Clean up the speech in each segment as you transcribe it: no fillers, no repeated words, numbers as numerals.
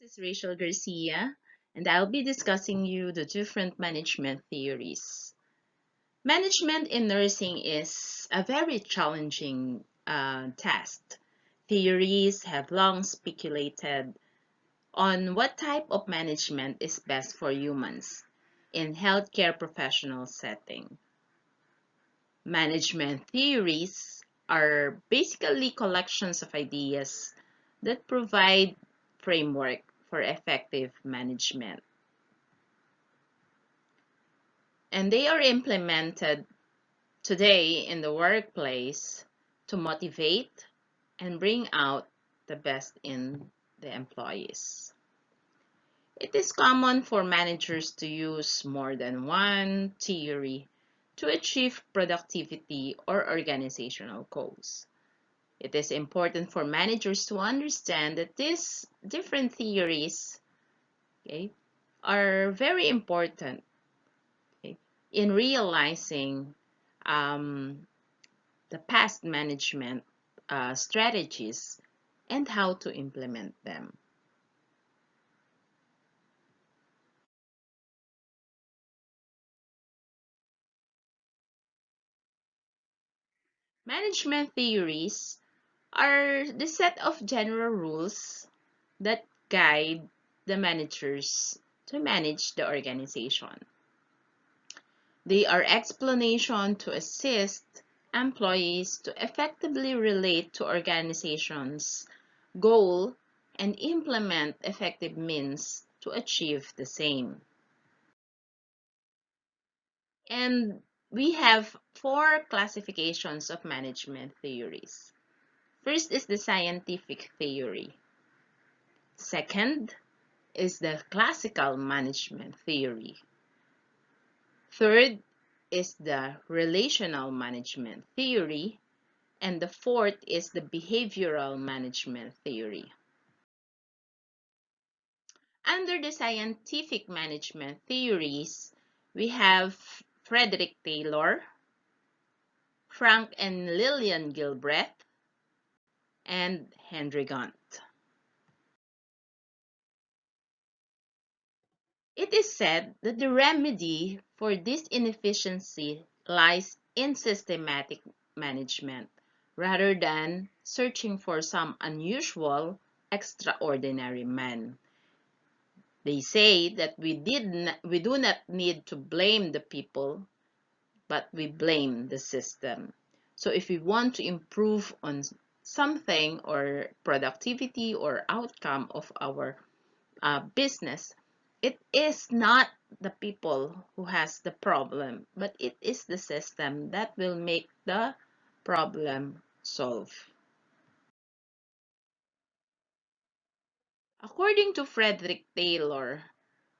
is Rachel Garcia, and I'll be discussing you the different management theories. Management in nursing is a very challenging task. Theories have long speculated on what type of management is best for humans in healthcare professional setting. Management theories are basically collections of ideas that provide framework for effective management. And they are implemented today in the workplace to motivate and bring out the best in the employees. It is common for managers to use more than one theory to achieve productivity or organizational goals. It is important for managers to understand that these different theories, okay, are very important, okay, in realizing um, the past management strategies and how to implement them. Management theories are the set of general rules that guide the managers to manage the organization. They are explanation to assist employees to effectively relate to organizations' goal and implement effective means to achieve the same. And we have four classifications of management theories. First is the scientific theory. Second is the classical management theory. Third is the relational management theory. And the fourth is the behavioral management theory. Under the scientific management theories, we have Frederick Taylor, Frank and Lillian Gilbreth, and Henry Gunt. It is said that the remedy for this inefficiency lies in systematic management rather than searching for some unusual, extraordinary man. They say that we do not need to blame the people, but we blame the system. So if we want to improve on something or productivity or outcome of our business, it is not the people who has the problem, but it is the system that will make the problem solve. According to Frederick Taylor,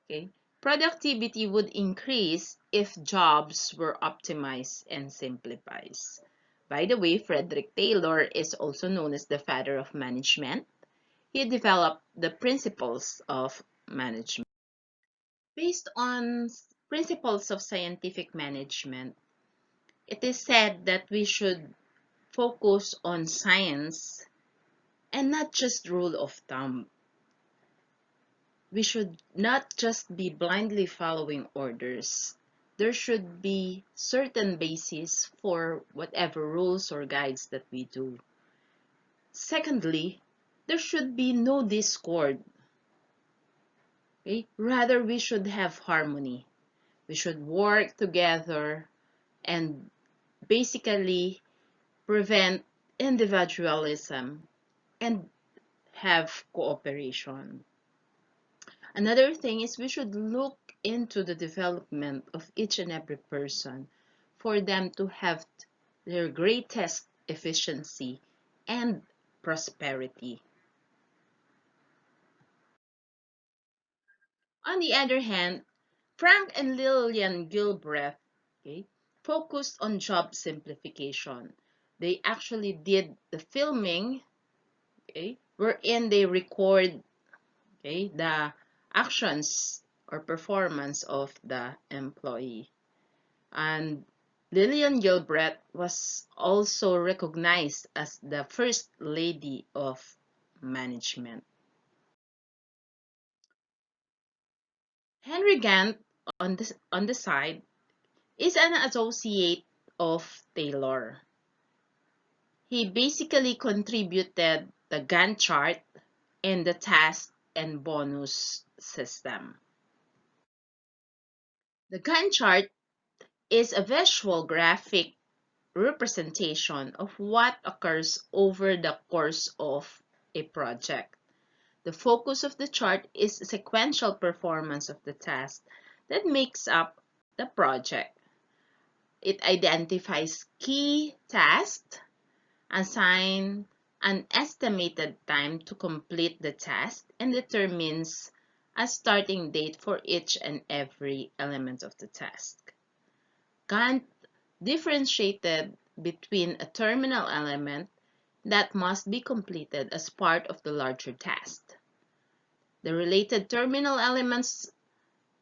okay, productivity would increase if jobs were optimized and simplified. By the way, Frederick Taylor is also known as the father of management. He developed the principles of management. Based on principles of scientific management, it is said that we should focus on science and not just rule of thumb. We should not just be blindly following orders. There should be certain basis for whatever rules or guides that we do. Secondly, there should be no discord. Okay? Rather, we should have harmony. We should work together and basically prevent individualism and have cooperation. Another thing is we should look into the development of each and every person for them to have their greatest efficiency and prosperity. On the other hand, Frank and Lillian Gilbreth, okay, focused on job simplification. They actually did the filming, okay, wherein they record, okay, the actions or performance of the employee. And Lillian Gilbreth was also recognized as the first lady of management. Henry Gantt on the side is an associate of Taylor. He basically contributed the Gantt chart and the task and bonus system. The Gantt chart is a visual graphic representation of what occurs over the course of a project. The focus of the chart is sequential performance of the task that makes up the project. It identifies key tasks, assigns an estimated time to complete the task, and determines a starting date for each and every element of the task. Gantt differentiated between a terminal element that must be completed as part of the larger task. The related terminal elements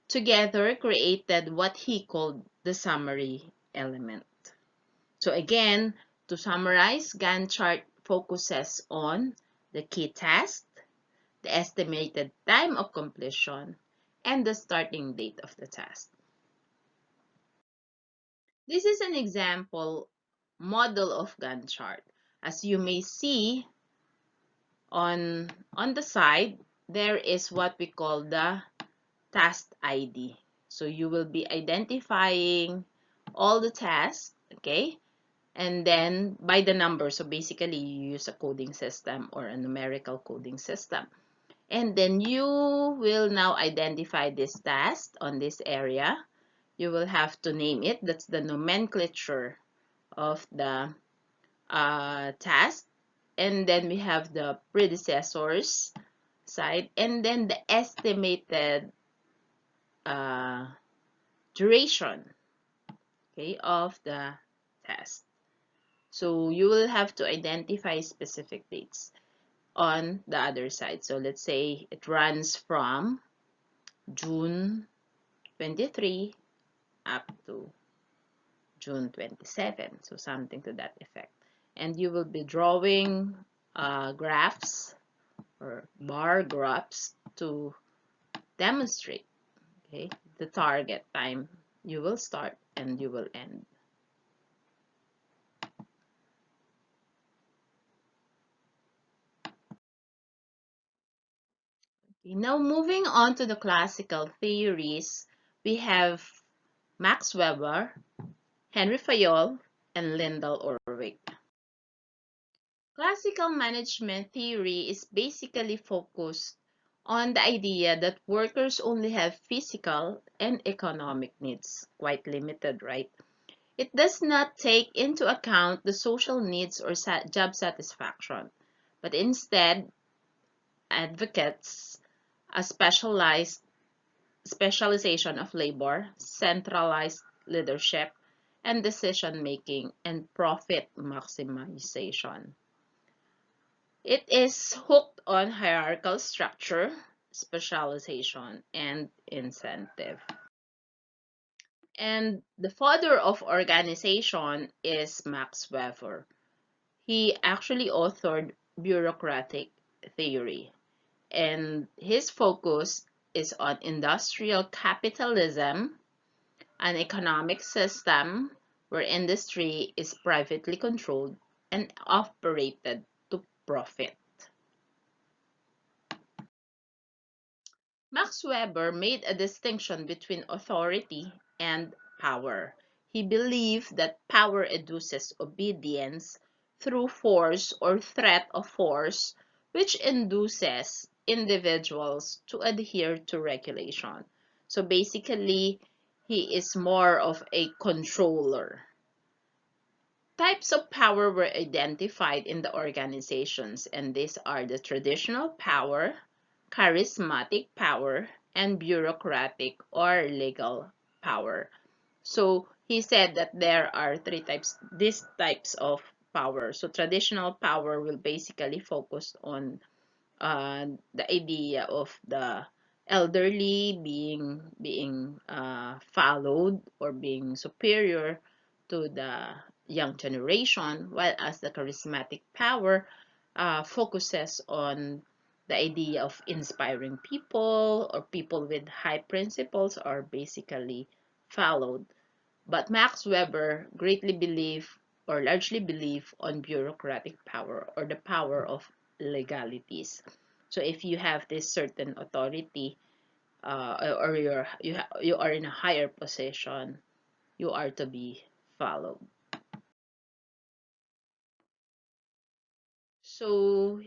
together created what he called the summary element. So again, to summarize, Gantt chart focuses on the key task, the estimated time of completion, and the starting date of the task. This is an example model of Gantt chart. As you may see on the side, there is what we call the task ID. So you will be identifying all the tasks, okay? And then by the number, so basically you use a coding system or a numerical coding system. And then you will now identify this task on this area. You will have to name it. That's the nomenclature of the task. And then we have the predecessors side, and then the estimated uh, duration, okay, of the task. So you will have to identify specific dates on the other side. So let's say it runs from June 23 up to June 27. So something to that effect. And you will be drawing graphs or bar graphs to demonstrate, okay, the target time you will start and you will end. Okay, now moving on to the classical theories, we have Max Weber, Henry Fayol, and Lindall Urwick. Classical management theory is basically focused on the idea that workers only have physical and economic needs, quite limited, right? It does not take into account the social needs or job satisfaction, but instead advocates a specialization of labor, centralized leadership, and decision making, and profit maximization. It is hooked on hierarchical structure, specialization, and incentive. And the father of organization is Max Weber. He actually authored bureaucratic theory, and his focus is on industrial capitalism, an economic system where industry is privately controlled and operated to profit. Max Weber made a distinction between authority and power. He believed that power induces obedience through force or threat of force, which induces individuals to adhere to regulation. So basically, he is more of a controller. Types of power were identified in the organizations, and these are the traditional power, charismatic power, and bureaucratic or legal power. So he said that there are these types of power. So traditional power will basically focus on the idea of the elderly being followed or being superior to the young generation, while as the charismatic power focuses on The idea of inspiring people or people with high principles are basically followed. But Max Weber greatly believed or largely believed on bureaucratic power or the power of legalities. So if you have this certain authority, or you are in a higher position, you are to be followed. So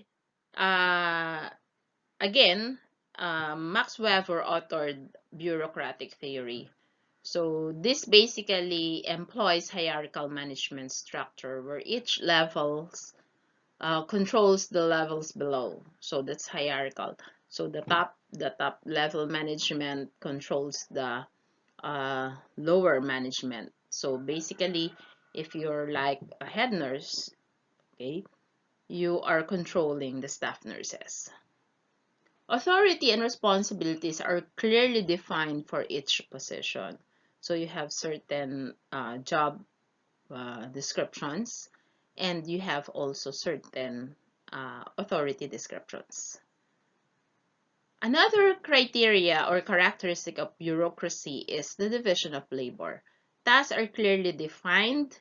uh, again, Max Weber authored bureaucratic theory. So this basically employs hierarchical management structure where each levels controls the levels below. So that's hierarchical. So the top level management controls the lower management. So basically, if you're like a head nurse, okay, you are controlling the staff nurses. Authority and responsibilities are clearly defined for each position. So you have certain job descriptions, and you have also certain authority descriptions. Another criteria or characteristic of bureaucracy is the division of labor. Tasks are clearly defined,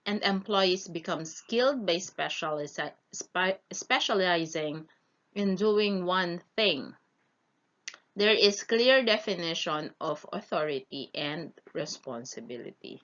and employees become skilled by specializing in doing one thing. There is clear definition of authority and responsibility.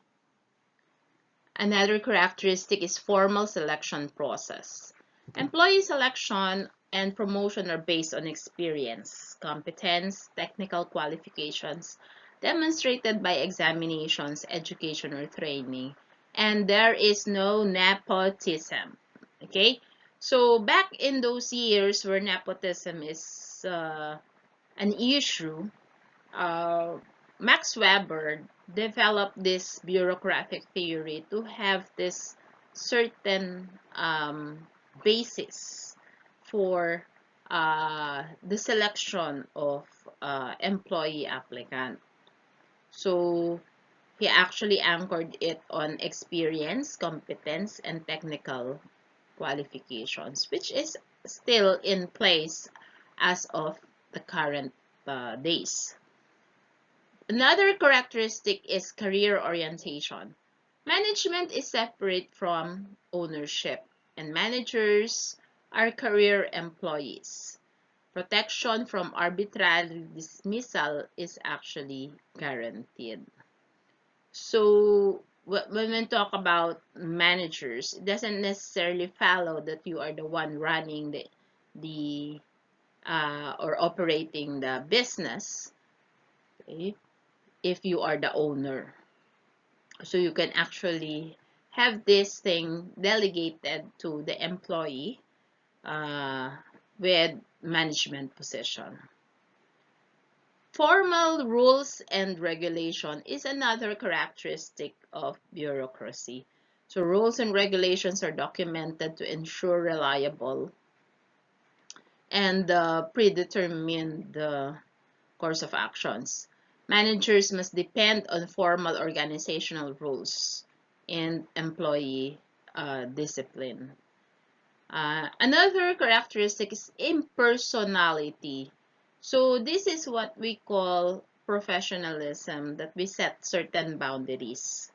Another characteristic is formal selection process. Employee selection and promotion are based on experience, competence, technical qualifications demonstrated by examinations, education, or training, and there is no nepotism. Okay, so back in those years where nepotism is an issue, uh, Max Weber developed this bureaucratic theory to have this certain basis for the selection of employee applicant. So he actually anchored it on experience, competence, and technical qualifications, which is still in place as of the current days. Another characteristic is career orientation. Management is separate from ownership, and managers are career employees. Protection from arbitrary dismissal is actually guaranteed. So, when we talk about managers, it doesn't necessarily follow that you are the one running the or operating the business, okay, if you are the owner. So you can actually have this thing delegated to the employee uh, with management position. Formal rules and regulation is another characteristic of bureaucracy. So rules and regulations are documented to ensure reliable and predetermined course of actions. Managers must depend on formal organizational rules and employee discipline. Another characteristic is impersonality. So this is what we call professionalism, that we set certain boundaries,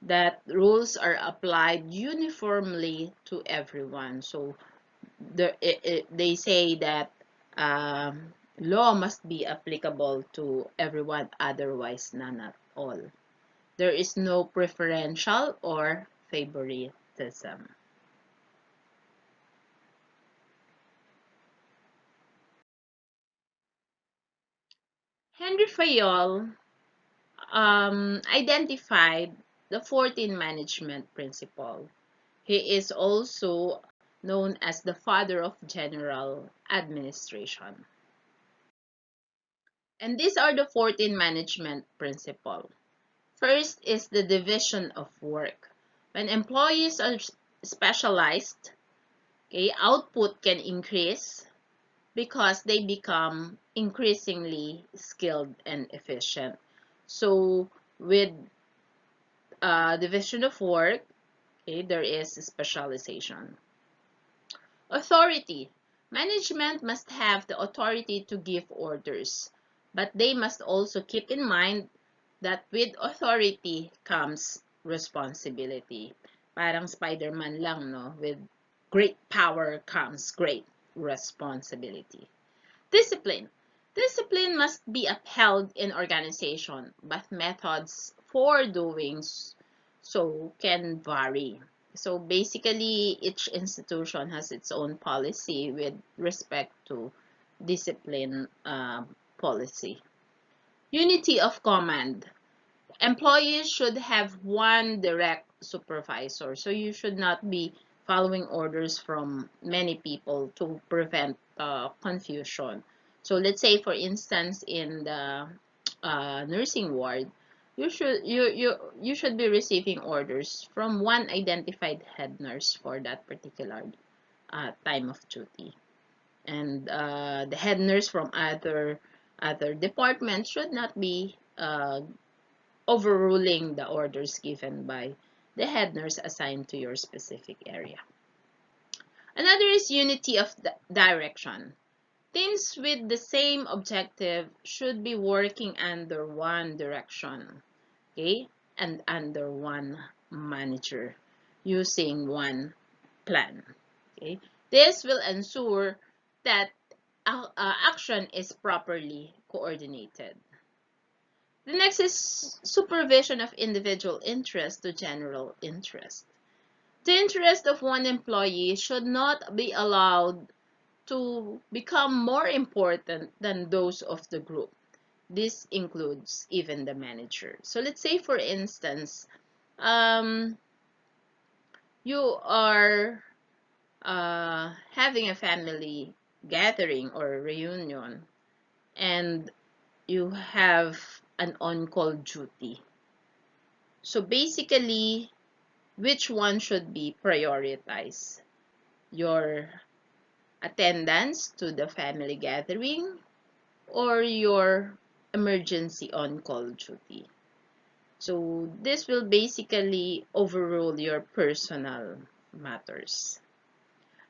that rules are applied uniformly to everyone. So they say that law must be applicable to everyone, otherwise none at all. There is no preferential or favoritism. Henry Fayol identified the 14 management principle. He is also known as the father of general administration. And these are the 14 management principle. First is the division of work. When employees are specialized, okay, output can increase because they become increasingly skilled and efficient. So with division of work, okay, there is specialization. Authority. Management must have the authority to give orders, but they must also keep in mind that with authority comes responsibility. Parang Spider-Man lang, no? With great power comes great responsibility. Discipline. Discipline must be upheld in organization, but methods for doing so can vary. So basically, each institution has its own policy with respect to discipline policy. Unity of command. Employees should have one direct supervisor. So you should not be following orders from many people to prevent confusion. So let's say, for instance, in the nursing ward, you should be receiving orders from one identified head nurse for that particular time of duty, and the head nurse from other departments should not be overruling the orders given by the head nurse assigned to your specific area. Another is unity of direction. Teams with the same objective should be working under one direction, okay, and under one manager, using one plan. Okay, this will ensure that action is properly coordinated. The next is supervision of individual interest to general interest. The interest of one employee should not be allowed to become more important than those of the group. This includes even the manager. So let's say, for instance, um, you are having a family gathering or reunion, and you have an on-call duty. So basically, which one should be prioritized? Your attendance to the family gathering or your emergency on-call duty? So this will basically overrule your personal matters.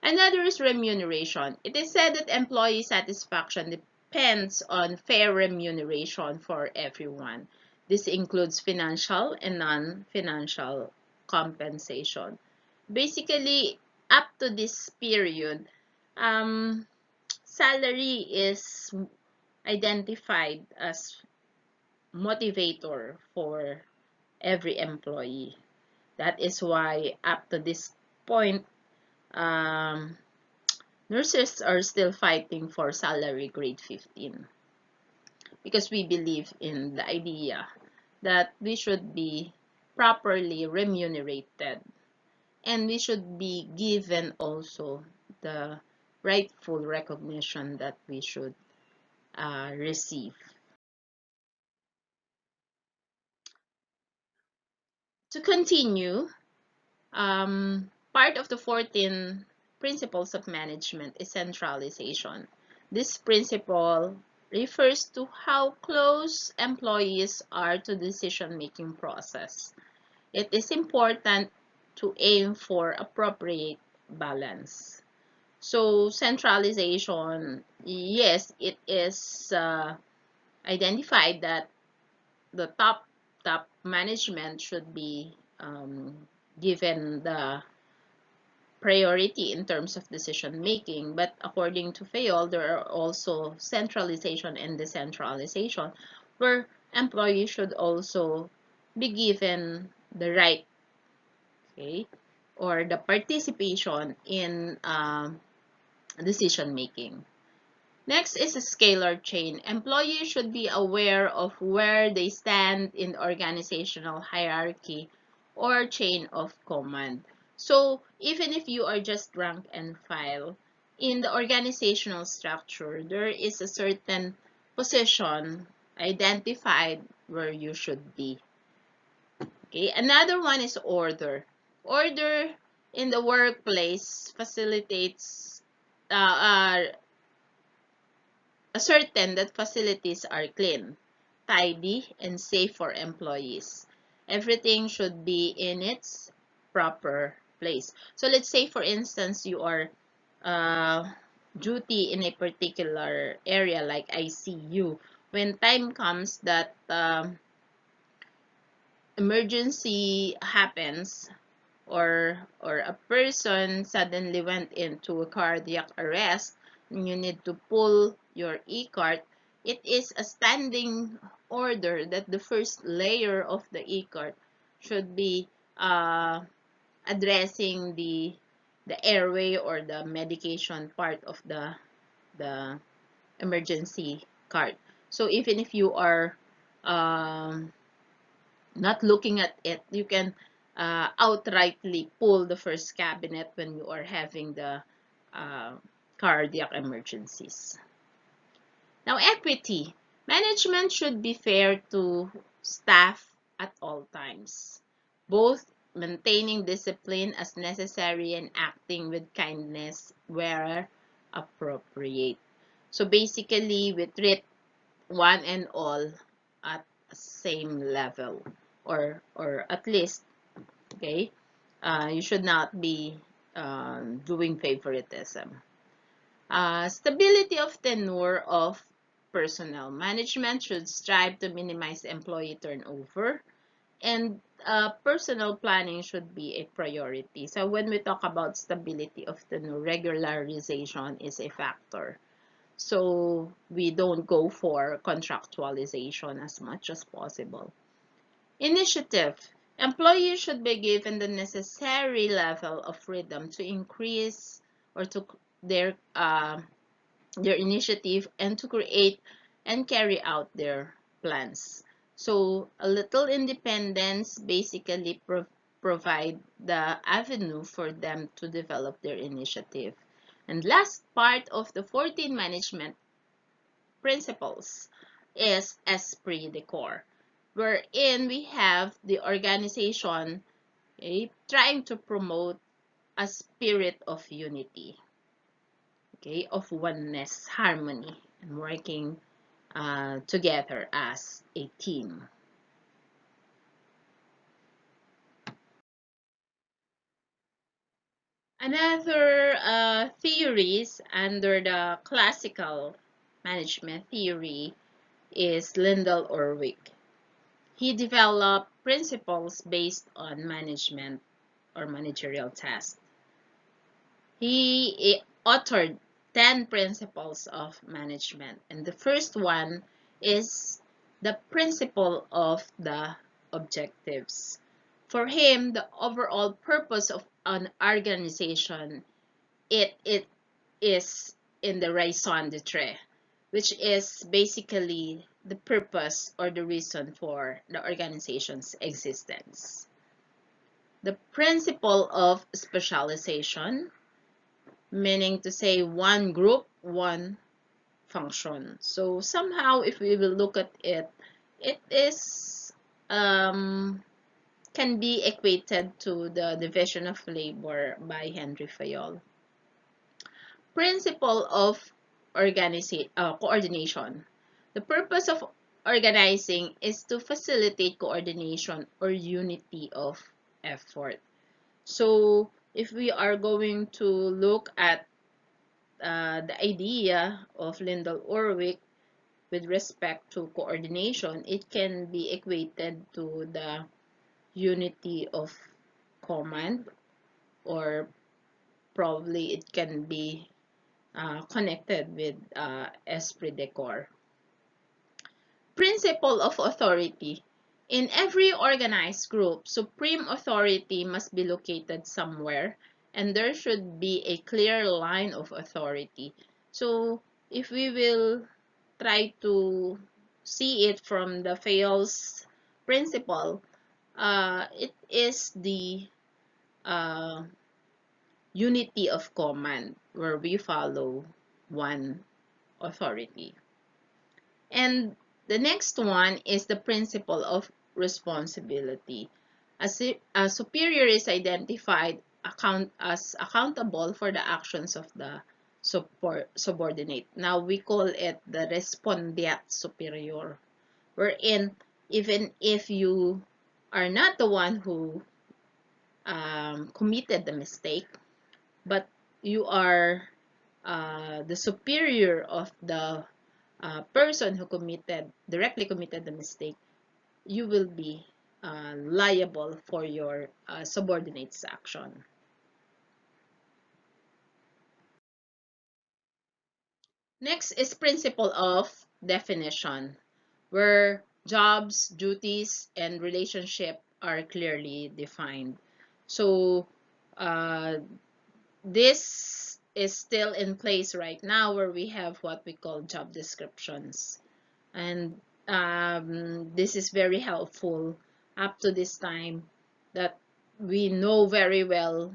Another is remuneration. It is said that employee satisfaction depends on fair remuneration for everyone. This includes financial and non-financial compensation. Basically, up to this period, um, salary is identified as motivator for every employee. That is why up to this point, um, nurses are still fighting for salary grade 15, because we believe in the idea that we should be properly remunerated, and we should be given also the rightful recognition that we should receive. To continue, part of the 14 principles of management is centralization. This principle refers to how close employees are to the decision-making process. It is important to aim for appropriate balance. So centralization, yes, it is identified that the top management should be given the priority in terms of decision making, but according to Fayol, there are also centralization and decentralization, where employees should also be given the right, okay, or the participation in decision making. Next is a scalar chain. Employees should be aware of where they stand in the organizational hierarchy or chain of command. So even if you are just rank and file, in the organizational structure, there is a certain position identified where you should be. Okay, another one is order. Order in the workplace facilitates ascertain that facilities are clean, tidy, and safe for employees. Everything should be in its proper place. So let's say, for instance, you are uh, duty in a particular area like ICU, when time comes that emergency happens, or a person suddenly went into a cardiac arrest and you need to pull your e-cart, it is a standing order that the first layer of the e-cart should be uh, addressing the airway or the medication part of the emergency cart. So even if you are um, not looking at it, you can outrightly pull the first cabinet when you are having the uh, cardiac emergencies. Now, equity. Management should be fair to staff at all times, both maintaining discipline as necessary and acting with kindness where appropriate. So basically, we treat one and all at same level, or at least, okay, you should not be doing favoritism. Stability of tenure of personnel. Management should strive to minimize employee turnover, and personal planning should be a priority. So when we talk about stability of tenure, regularization is a factor. So we don't go for contractualization as much as possible. Initiative. Employees should be given the necessary level of freedom to increase or to their initiative and to create and carry out their plans. So a little independence basically provide the avenue for them to develop their initiative. And last part of the 14 management principles is esprit de corps, wherein we have the organization, okay, trying to promote a spirit of unity, okay, of oneness, harmony, and working together as a team. Another theories under the classical management theory is Lindall Urwick. He developed principles based on management or managerial tasks. He authored 10 principles of management, and the first one is the principle of the objectives. For him, the overall purpose of an organization, it is in the raison d'etre, which is basically the purpose or the reason for the organization's existence. The principle of specialization, meaning to say one group, one function. So somehow, if we will look at it, it is can be equated to the division of labor by Henry Fayol. Principle of coordination. The purpose of organizing is to facilitate coordination or unity of effort. So if we are going to look at the idea of Lindall Urwick with respect to coordination, it can be equated to the unity of command, or probably it can be connected with esprit de corps. Principle of authority. In every organized group, supreme authority must be located somewhere, and there should be a clear line of authority. So if we will try to see it from the Fayol's principle, it is the uh, unity of command, where we follow one authority. And the next one is the principle of responsibility. A superior is identified as accountable for the actions of the subordinate. Now we call it the respondeat superior, wherein even if you are not the one who committed the mistake, but you are the superior of the person who directly committed the mistake, you will be liable for your subordinate's action. Next is principle of definition, where jobs, duties, and relationship are clearly defined. So uh, this is still in place right now, where we have what we call job descriptions. And this is very helpful up to this time, that we know very well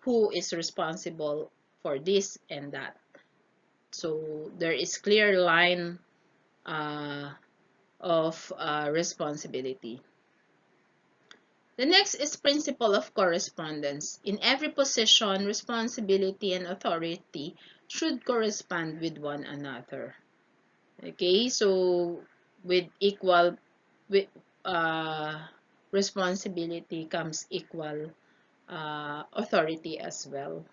who is responsible for this and that. So there is clear line uh, of responsibility. The next is principle of correspondence. In every position, responsibility and authority should correspond with one another. Okay, so with equal with uh, responsibility comes equal authority as well.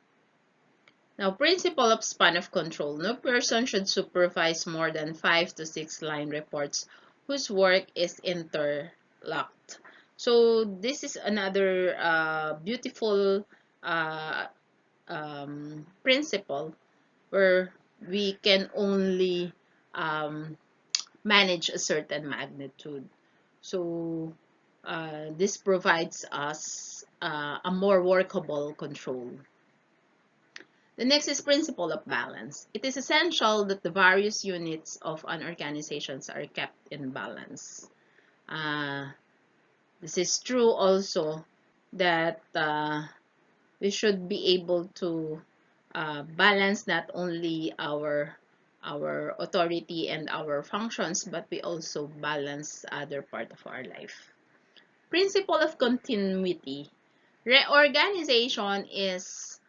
Now, principle of span of control. No person should supervise more than 5 to 6 line reports whose work is interlocked. So this is another beautiful uh, principle, where we can only um, manage a certain magnitude. So this provides us a more workable control. The next is principle of balance. It is essential that the various units of an organization are kept in balance. Uh, this is true also, that we should be able to balance not only our authority and our functions, but we also balance other part of our life. Principle of continuity. Reorganization is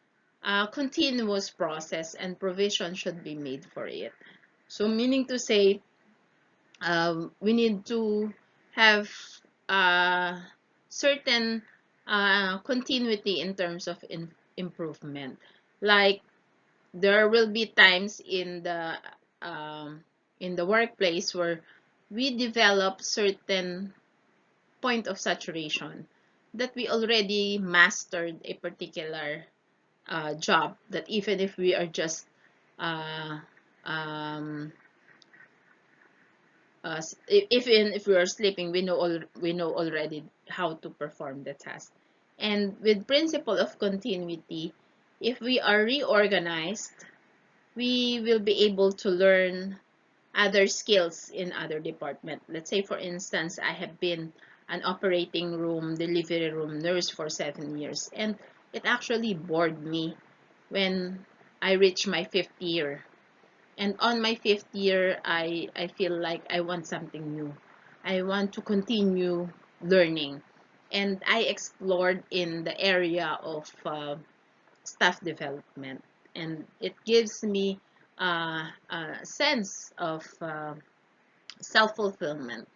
a continuous process, and provision should be made for it. So meaning to say, we need to have certain continuity in terms of improvement. Like, there will be times um, in the workplace where we develop certain point of saturation, that we already mastered a particular job, that even if we are just uh, um, if we are sleeping, we know already how to perform the task. And with principle of continuity, if we are reorganized, we will be able to learn other skills in other department. Let's say, for instance, I have been an operating room, delivery room nurse for 7 years, and it actually bored me when I reached my fifth year. And on my fifth year, I feel like I want something new. I want to continue learning. And I explored in the area of staff development. And it gives me a sense of self-fulfillment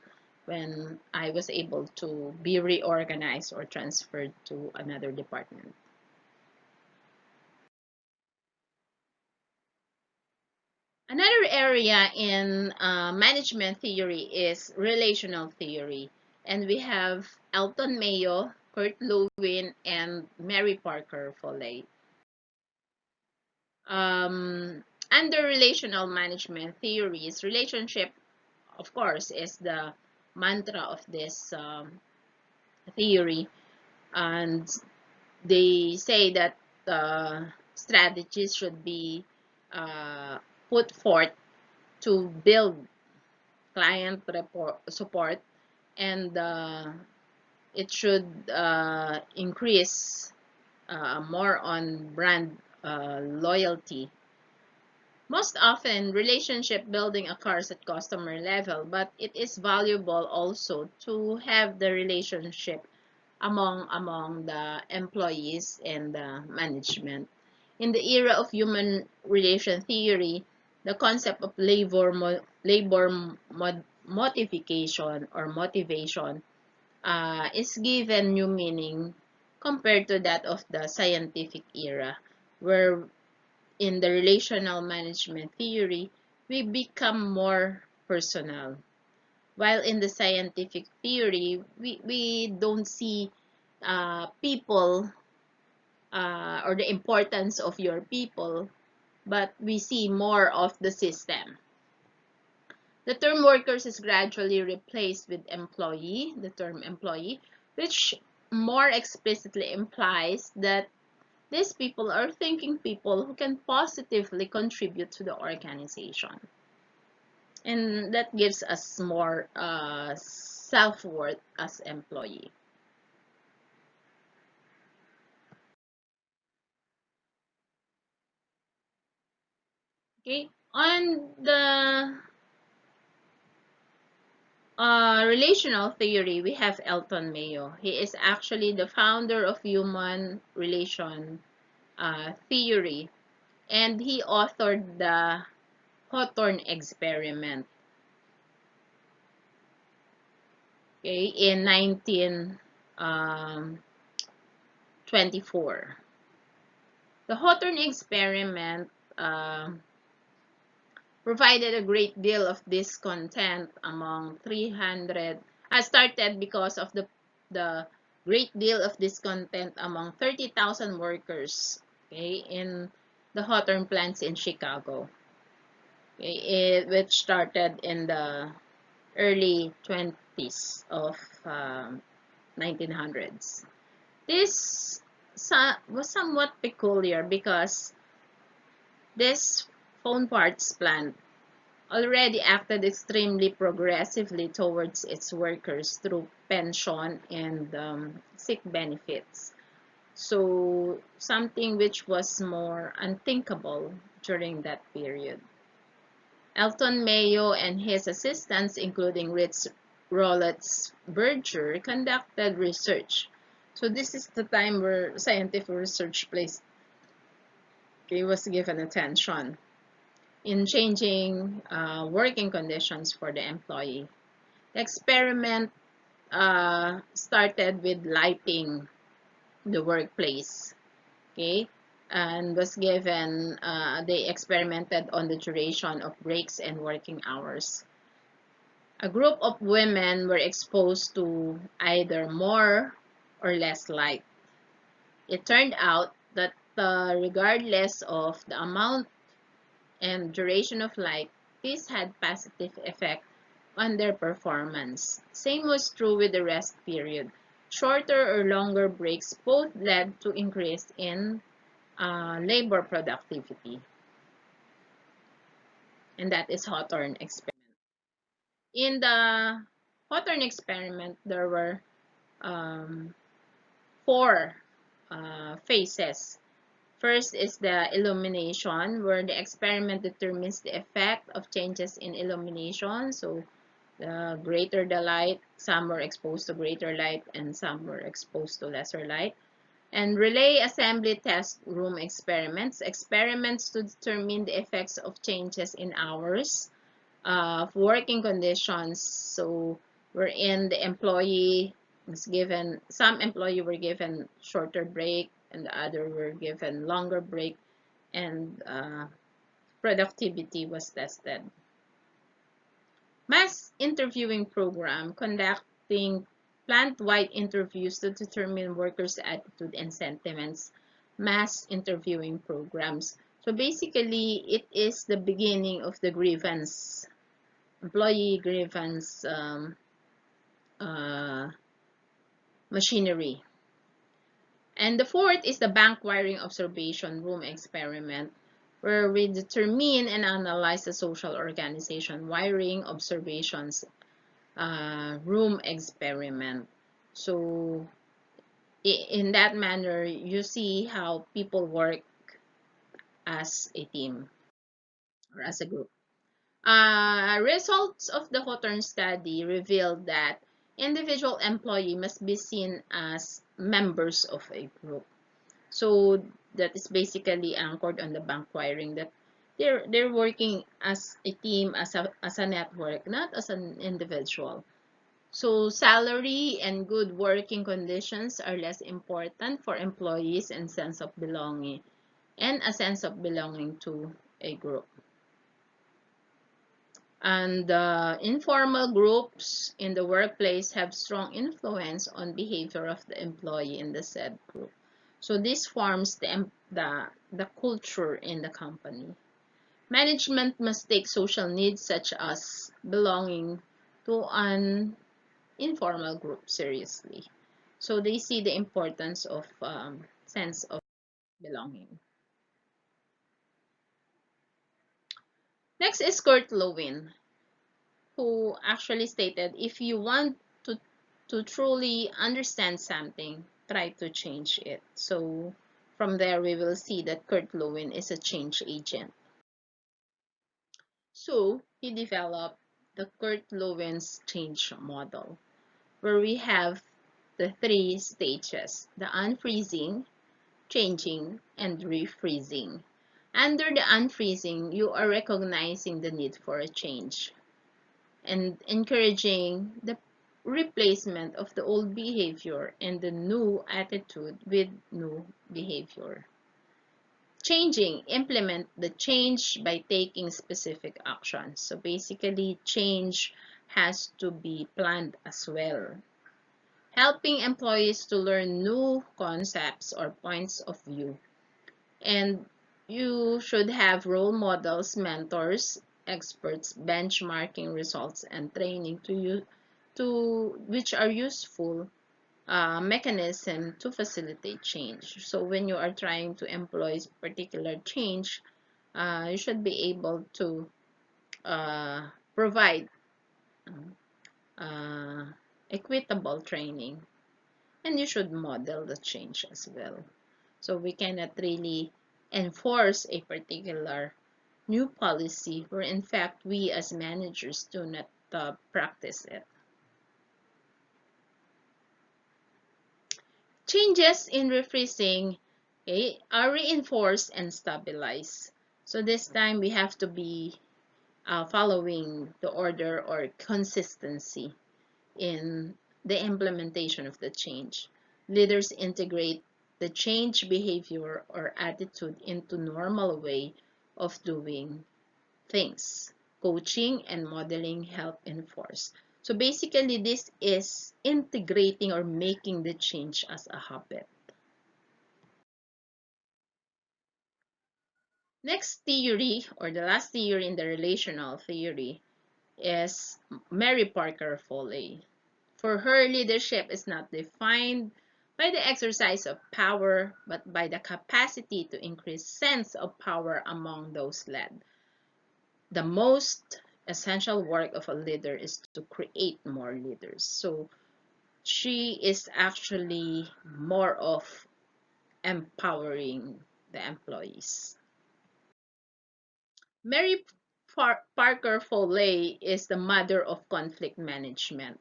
when I was able to be reorganized or transferred to another department. Another area in management theory is relational theory. And we have Elton Mayo, Kurt Lewin, and Mary Parker Foley. Under relational management theories, relationship, of course, is the mantra of this theory. And they say that strategies should be uh, put forth to build client support, and it should increase more on brand loyalty. Most often, relationship building occurs at customer level, but it is valuable also to have the relationship among the employees and the management. In the era of human relation theory, the concept of motivation or motivation is given new meaning compared to that of the scientific era, where in the relational management theory, we become more personal. While in the scientific theory, we don't see people or the importance of your people, but we see more of the system. The term workers is gradually replaced with employee, the term employee, which more explicitly implies that these people are thinking people who can positively contribute to the organization. And that gives us more self-worth as employee. Okay, on the relational theory, we have Elton Mayo. He is actually the founder of human relation theory, and he authored the Hawthorne experiment, okay, in 1924. The Hawthorne experiment provided a great deal of discontent among 300, started because of the great deal of discontent among 30,000 workers, okay, in the Hawthorne plants in Chicago, okay, which started in the early 20s of 1900s. This was somewhat peculiar because this phone parts plant already acted extremely progressively towards its workers through pension and sick benefits. So something which was more unthinkable during that period. Elton Mayo and his assistants, including Ritz Rollets Berger, conducted research. So this is the time where scientific research was given attention in changing working conditions for the employee. The experiment started with lighting the workplace, okay, and was given, they experimented on the duration of breaks and working hours. A group of women were exposed to either more or less light. It turned out that regardless of the amount and duration of light, this had positive effect on their performance. Same was true with the rest period. Shorter or longer breaks both led to increase in labor productivity. And that is Hawthorne experiment. In the Hawthorne experiment, there were um, four phases. First is the illumination, where the experiment determines the effect of changes in illumination. So the greater the light, some were exposed to greater light and some were exposed to lesser light. And relay assembly test room experiments, experiments to determine the effects of changes in hours of working conditions. So wherein the employee was given, some employee were given shorter break and the other were given longer break, and productivity was tested. Mass interviewing program, conducting plant-wide interviews to determine workers' attitude and sentiments. Mass interviewing programs. So basically, it is the beginning of the grievance, employee grievance uh, machinery. And the fourth is the bank wiring observation room experiment, where we determine and analyze the social organization wiring observations room experiment. So in that manner, you see how people work as a team or as a group. Results of the Hawthorne study revealed that individual employee must be seen as members of a group. So that is basically anchored on the bank wiring, that they're working as a team, as a network, not as an individual. So salary and good working conditions are less important for employees and sense of belonging. and a sense of belonging to a group. And informal groups in the workplace have strong influence on behavior of the employee in the said group. So this forms the culture in the company. Management must take social needs such as belonging to an informal group seriously. So they see the importance of sense of belonging. Next is Kurt Lewin, who actually stated, if you want to truly understand something, try to change it. So from there, we will see that Kurt Lewin is a change agent. So he developed the Kurt Lewin's change model, where we have the three stages: the unfreezing, changing, and refreezing. Under the unfreezing, you are recognizing the need for a change and encouraging the replacement of the old behavior and the new attitude with new behavior. Changing, implement the change by taking specific actions. So basically, change has to be planned as well. Helping employees to learn new concepts or points of view. And you should have role models, mentors, experts, benchmarking results, and training to which are useful mechanism to facilitate change. So when you are trying to employ particular change, you should be able to provide uh, equitable training, and you should model the change as well. So we cannot really enforce a particular new policy where in fact we as managers do not practice it. Changes in rephrasing, okay, are reinforced and stabilized. So this time we have to be following the order or consistency in the implementation of the change. Leaders integrate the change behavior or attitude into normal way of doing things. Coaching and modeling help enforce. So basically, this is integrating or making the change as a habit. Next theory, or the last theory in the relational theory, is Mary Parker Foley. For her, leadership is not defined by the exercise of power, but by the capacity to increase sense of power among those led. The most essential work of a leader is to create more leaders. So she is actually more of empowering the employees. Mary Parker Foley is the mother of conflict management.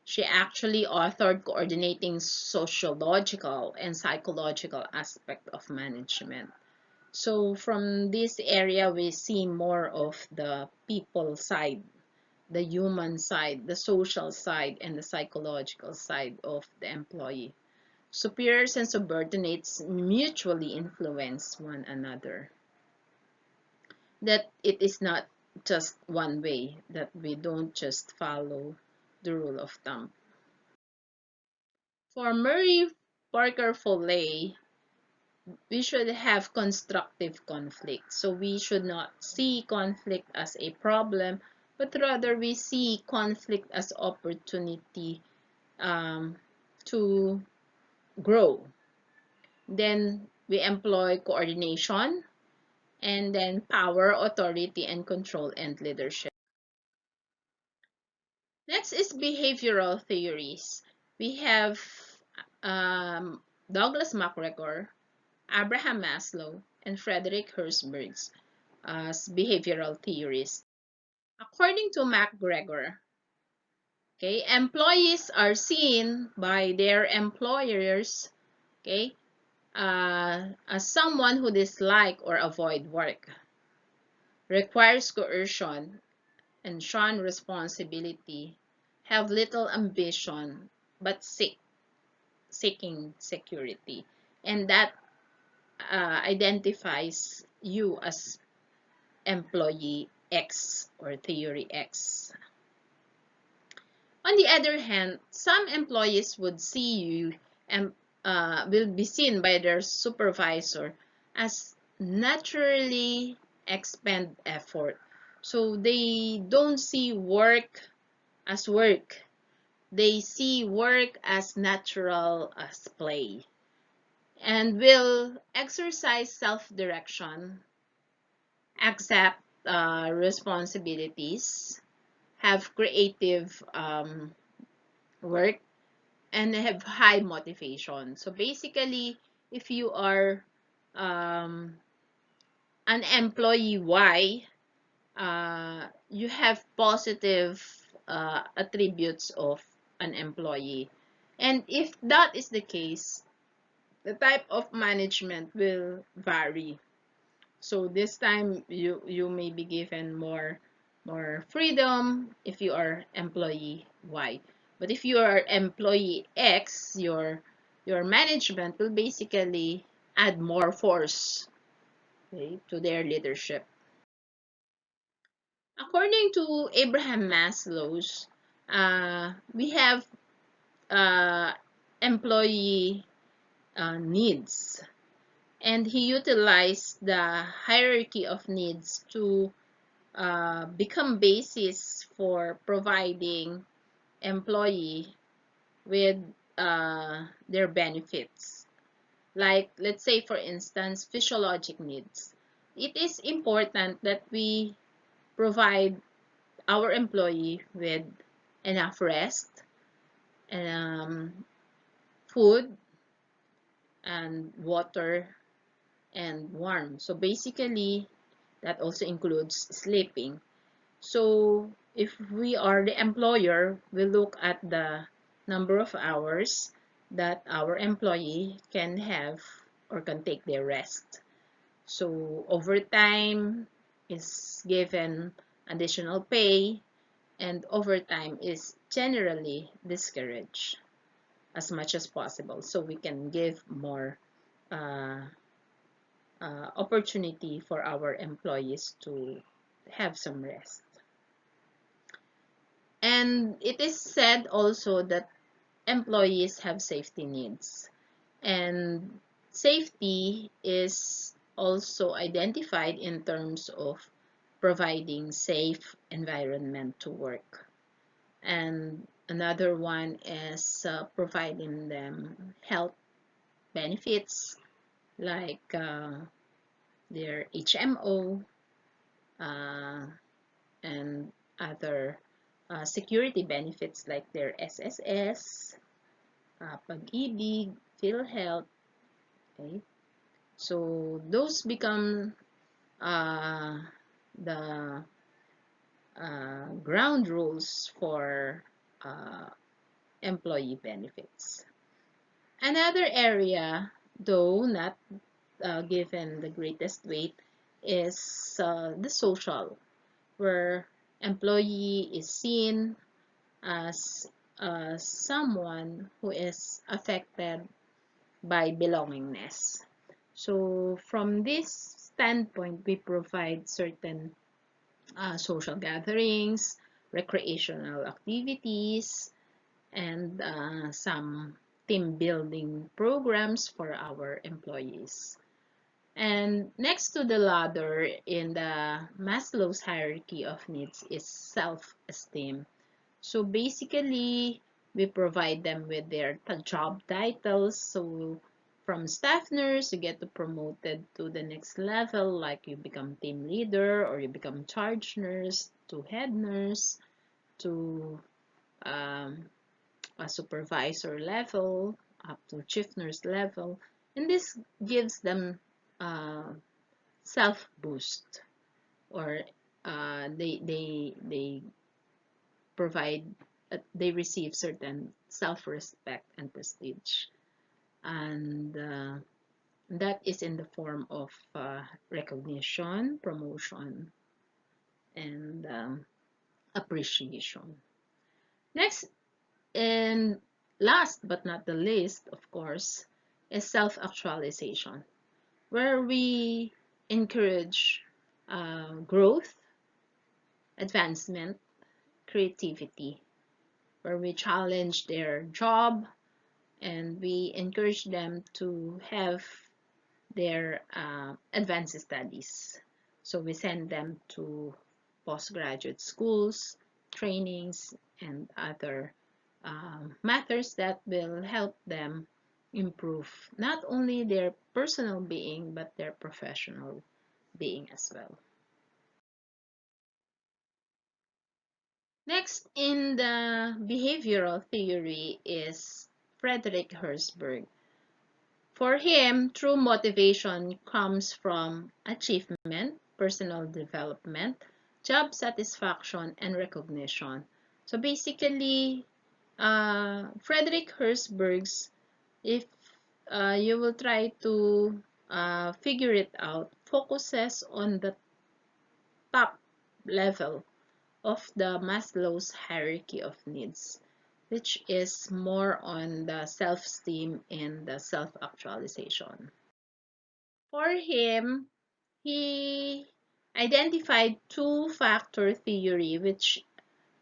She actually authored Coordinating Sociological and Psychological Aspect of Management. So from this area, we see more of the people side, the human side, the social side, and the psychological side of the employee. Superiors and subordinates mutually influence one another. That it is not just one way, that we don't just follow the rule of thumb. For Murray Parker Foley, we should have constructive conflict. So we should not see conflict as a problem, but rather we see conflict as opportunity to grow. Then we employ coordination, and then power, authority, and control and leadership. Next is behavioral theories. We have um, Douglas MacGregor, Abraham Maslow, and Frederick Herzberg as behavioral theorists. According to MacGregor, okay, employees are seen by their employers, okay, as someone who dislike or avoid work, requires coercion and shun responsibility, have little ambition, but seeking security. And that identifies you as employee X or theory X. On the other hand, some employees would see you and will be seen by their supervisor as naturally expend effort. So they don't see work as work. They see work as natural as play and will exercise self-direction, accept responsibilities, have creative work, and have high motivation. So basically, if you are um, an employee Y, you have positive attributes of an employee. And if that is the case, the type of management will vary. So this time you may be given more freedom if you are employee Y. But if you are employee X, your management will basically add more force, okay, to their leadership. According to Abraham Maslow's, we have uh, employee needs, and he utilized the hierarchy of needs to become basis for providing employee with their benefits. Like, let's say, for instance, physiologic needs. It is important that we provide our employee with enough rest, um, food, and water, and warm. So basically, that also includes sleeping. So if we are the employer, we look at the number of hours that our employee can have or can take their rest. So overtime is given additional pay, and overtime is generally discouraged as much as possible, so we can give more uh, opportunity for our employees to have some rest. And it is said also that employees have safety needs, and safety is also identified in terms of providing safe environment to work. And another one is providing them health benefits like their HMO uh, and other security benefits like their SSS, Pag-ibig, PhilHealth. Okay? So those become uh, the ground rules for uh, employee benefits. Another area, though not given the greatest weight, is the social, where employee is seen as someone who is affected by belongingness. So from this standpoint, we provide certain social gatherings, recreational activities, and some team building programs for our employees. And next to the ladder in the Maslow's hierarchy of needs is self-esteem. So basically, we provide them with their job titles. So from staff nurse, you get promoted to the next level, like you become team leader or you become charge nurse to head nurse to um, a supervisor level up to chief nurse level. And this gives them uh, self boost, or they provide they receive certain self-respect and prestige, and that is in the form of recognition, promotion, and appreciation. Next, and last but not the least, of course, is self-actualization. where we encourage growth, advancement, creativity, where we challenge their job and we encourage them to have their advanced studies. So we send them to postgraduate schools, trainings, and other matters that will help them improve not only their personal being but their professional being as well. Next in the behavioral theory is Frederick Herzberg. For him, true motivation comes from achievement, personal development, job satisfaction, and recognition. So basically, Frederick Herzberg's, if you will try to figure it out, focuses on the top level of the Maslow's hierarchy of needs, which is more on the self-esteem and the self-actualization. For him, he identified two-factor theory, which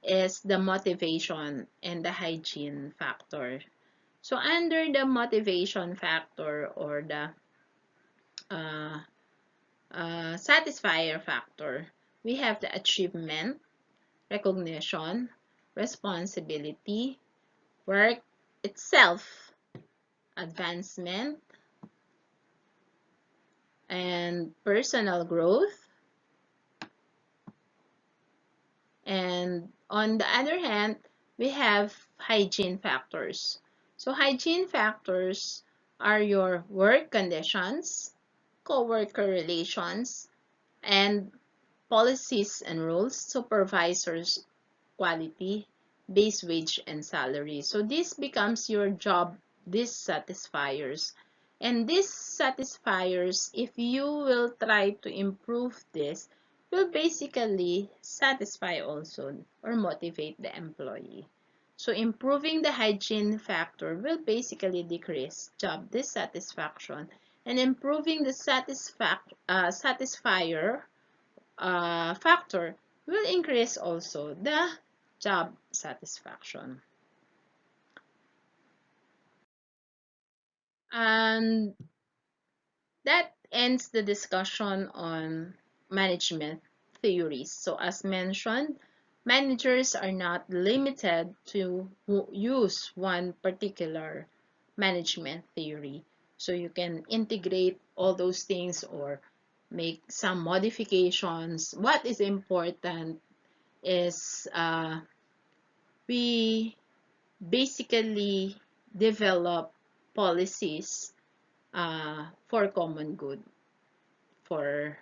is the motivation and the hygiene factor. So under the motivation factor or the uh, satisfier factor, we have the achievement, recognition, responsibility, work itself, advancement, and personal growth. And on the other hand, we have hygiene factors. So hygiene factors are your work conditions, co-worker relations, and policies and rules, supervisors, quality, base wage, and salary. So this becomes your job dissatisfiers. And these satisfiers, if you will try to improve this, will basically satisfy also or motivate the employee. So improving the hygiene factor will basically decrease job dissatisfaction, and improving the satisfier factor will increase also the job satisfaction. And that ends the discussion on management theories. So as mentioned, managers are not limited to use one particular management theory. So you can integrate all those things or make some modifications. What is important is we basically develop policies for common good, for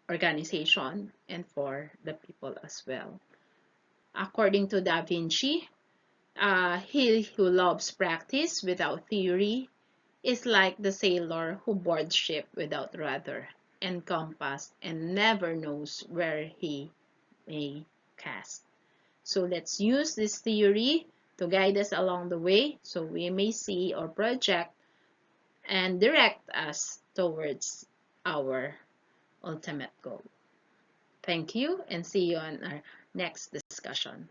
organization, and for the people as well. According to Da Vinci, he who loves practice without theory is like the sailor who boards ship without rudder and compass and never knows where he may cast. So let's use this theory to guide us along the way so we may see or project and direct us towards our ultimate goal. Thank you and see you on our next discussion.